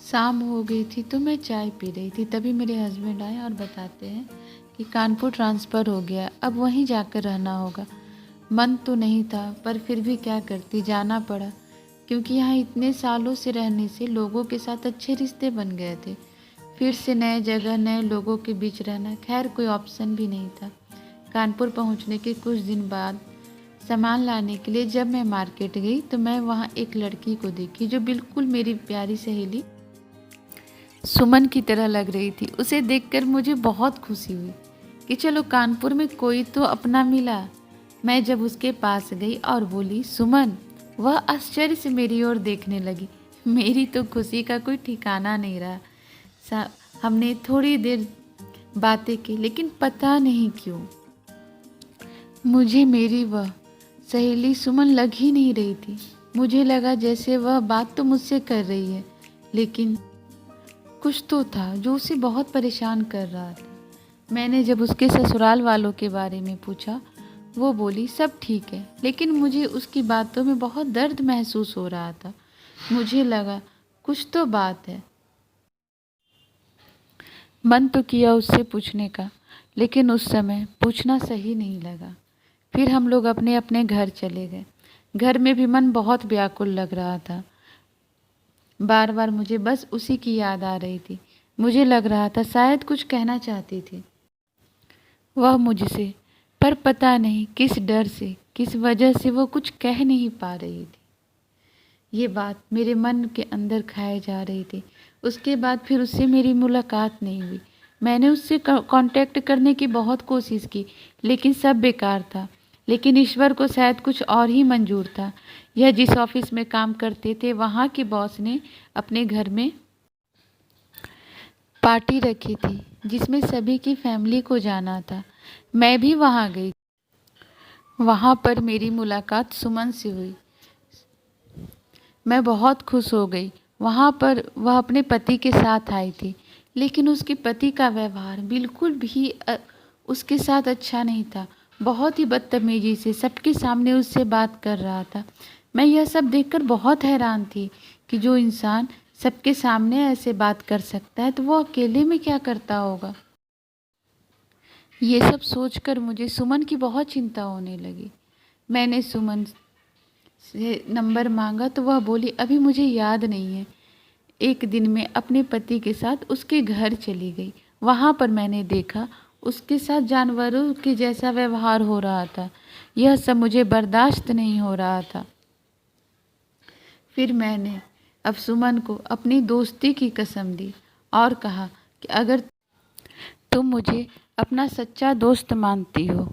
शाम हो गई थी तो मैं चाय पी रही थी, तभी मेरे हस्बैंड आए और बताते हैं कि कानपुर ट्रांसफ़र हो गया, अब वहीं जाकर रहना होगा। मन तो नहीं था पर फिर भी क्या करती, जाना पड़ा क्योंकि यहाँ इतने सालों से रहने से लोगों के साथ अच्छे रिश्ते बन गए थे। फिर से नए जगह नए लोगों के बीच रहना खैर कोई ऑप्शन भी नहीं था। कानपुर पहुँचने के कुछ दिन बाद सामान लाने के लिए जब मैं मार्केट गई तो मैं वहाँ एक लड़की को देखी जो बिल्कुल मेरी प्यारी सहेली सुमन की तरह लग रही थी। उसे देखकर मुझे बहुत खुशी हुई कि चलो कानपुर में कोई तो अपना मिला। मैं जब उसके पास गई और बोली सुमन, वह आश्चर्य से मेरी ओर देखने लगी। मेरी तो खुशी का कोई ठिकाना नहीं रहा। हमने थोड़ी देर बातें की लेकिन पता नहीं क्यों मुझे मेरी वह सहेली सुमन लग ही नहीं रही थी। मुझे लगा जैसे वह बात तो मुझसे कर रही है लेकिन कुछ तो था जो उसे बहुत परेशान कर रहा था। मैंने जब उसके ससुराल वालों के बारे में पूछा, वो बोली सब ठीक है, लेकिन मुझे उसकी बातों में बहुत दर्द महसूस हो रहा था। मुझे लगा कुछ तो बात है। मन तो किया उससे पूछने का, लेकिन उस समय पूछना सही नहीं लगा। फिर हम लोग अपने अपने घर चले गए। घर में भी मन बहुत व्याकुल लग रहा था। बार बार मुझे बस उसी की याद आ रही थी। मुझे लग रहा था शायद कुछ कहना चाहती थी वह मुझसे, पर पता नहीं किस डर से, किस वजह से वो कुछ कह नहीं पा रही थी। ये बात मेरे मन के अंदर खाए जा रही थी। उसके बाद फिर उससे मेरी मुलाकात नहीं हुई। मैंने उससे कांटेक्ट करने की बहुत कोशिश की लेकिन सब बेकार था। लेकिन ईश्वर को शायद कुछ और ही मंजूर था। यह जिस ऑफिस में काम करते थे वहाँ के बॉस ने अपने घर में पार्टी रखी थी जिसमें सभी की फैमिली को जाना था। मैं भी वहाँ गई। वहाँ पर मेरी मुलाकात सुमन से हुई। मैं बहुत खुश हो गई। वहाँ पर वह अपने पति के साथ आई थी लेकिन उसके पति का व्यवहार बिल्कुल भी उसके साथ अच्छा नहीं था। बहुत ही बदतमीजी से सबके सामने उससे बात कर रहा था। मैं यह सब देखकर बहुत हैरान थी कि जो इंसान सबके सामने ऐसे बात कर सकता है तो वो अकेले में क्या करता होगा। ये सब सोचकर मुझे सुमन की बहुत चिंता होने लगी। मैंने सुमन से नंबर मांगा तो वह बोली अभी मुझे याद नहीं है। एक दिन मैं अपने पति के साथ उसके घर चली गई। वहाँ पर मैंने देखा उसके साथ जानवरों के जैसा व्यवहार हो रहा था। यह सब मुझे बर्दाश्त नहीं हो रहा था। फिर मैंने अब सुमन को अपनी दोस्ती की कसम दी और कहा कि अगर तुम मुझे अपना सच्चा दोस्त मानती हो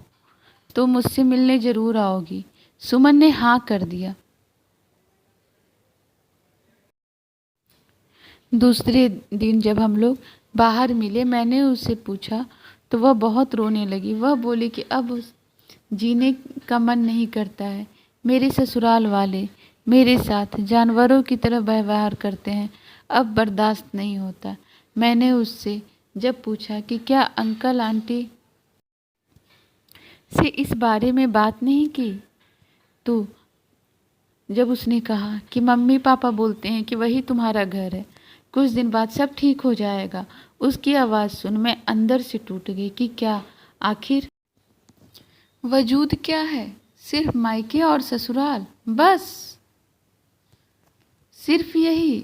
तो मुझसे मिलने ज़रूर आओगी। सुमन ने हाँ कर दिया। दूसरे दिन जब हम लोग बाहर मिले मैंने उससे पूछा तो वह बहुत रोने लगी। वह बोली कि अब जीने का मन नहीं करता है। मेरे ससुराल वाले मेरे साथ जानवरों की तरह व्यवहार करते हैं, अब बर्दाश्त नहीं होता। मैंने उससे जब पूछा कि क्या अंकल आंटी से इस बारे में बात नहीं की तो जब उसने कहा कि मम्मी पापा बोलते हैं कि वही तुम्हारा घर है, कुछ दिन बाद सब ठीक हो जाएगा। उसकी आवाज़ सुन मैं अंदर से टूट गई कि क्या आखिर वजूद क्या है? सिर्फ मायके और ससुराल, बस सिर्फ यही?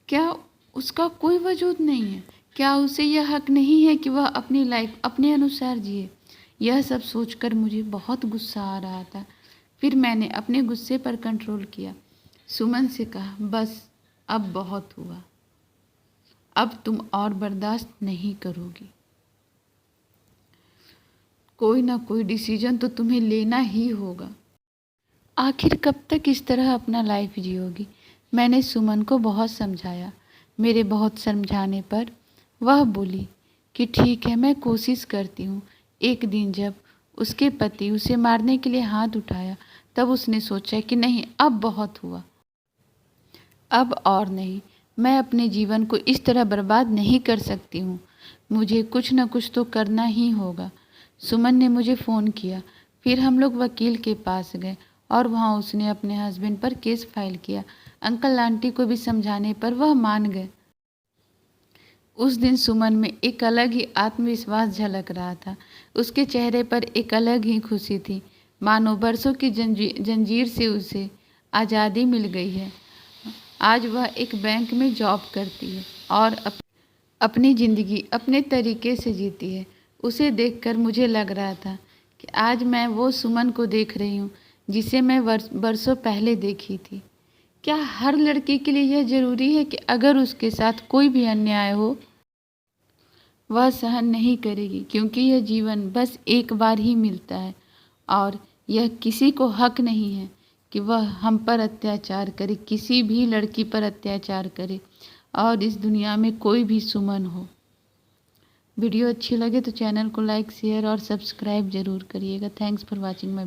क्या उसका कोई वजूद नहीं है? क्या उसे यह हक नहीं है कि वह अपनी लाइफ अपने अनुसार जिए? यह सब सोचकर मुझे बहुत गुस्सा आ रहा था। फिर मैंने अपने गुस्से पर कंट्रोल किया। सुमन से कहा बस अब बहुत हुआ, अब तुम और बर्दाश्त नहीं करोगी। कोई ना कोई डिसीजन तो तुम्हें लेना ही होगा। आखिर कब तक इस तरह अपना लाइफ जियोगी? मैंने सुमन को बहुत समझाया। मेरे बहुत समझाने पर वह बोली कि ठीक है मैं कोशिश करती हूँ। एक दिन जब उसके पति उसे मारने के लिए हाथ उठाया तब उसने सोचा कि नहीं अब बहुत हुआ, अब और नहीं, मैं अपने जीवन को इस तरह बर्बाद नहीं कर सकती हूँ। मुझे कुछ न कुछ तो करना ही होगा। सुमन ने मुझे फ़ोन किया। फिर हम लोग वकील के पास गए और वहाँ उसने अपने हस्बैंड पर केस फाइल किया। अंकल आंटी को भी समझाने पर वह मान गए। उस दिन सुमन में एक अलग ही आत्मविश्वास झलक रहा था। उसके चेहरे पर एक अलग ही खुशी थी, मानो बरसों की जंजीर से उसे आज़ादी मिल गई है। आज वह एक बैंक में जॉब करती है और अपनी ज़िंदगी अपने तरीके से जीती है। उसे देखकर मुझे लग रहा था कि आज मैं वो सुमन को देख रही हूँ जिसे मैं बरसों पहले देखी थी। क्या हर लड़की के लिए यह ज़रूरी है कि अगर उसके साथ कोई भी अन्याय हो वह सहन नहीं करेगी? क्योंकि यह जीवन बस एक बार ही मिलता है और यह किसी को हक नहीं है कि वह हम पर अत्याचार करे, किसी भी लड़की पर अत्याचार करे, और इस दुनिया में कोई भी सुमन हो। वीडियो अच्छी लगे तो चैनल को लाइक, शेयर और सब्सक्राइब ज़रूर करिएगा। Thanks for watching my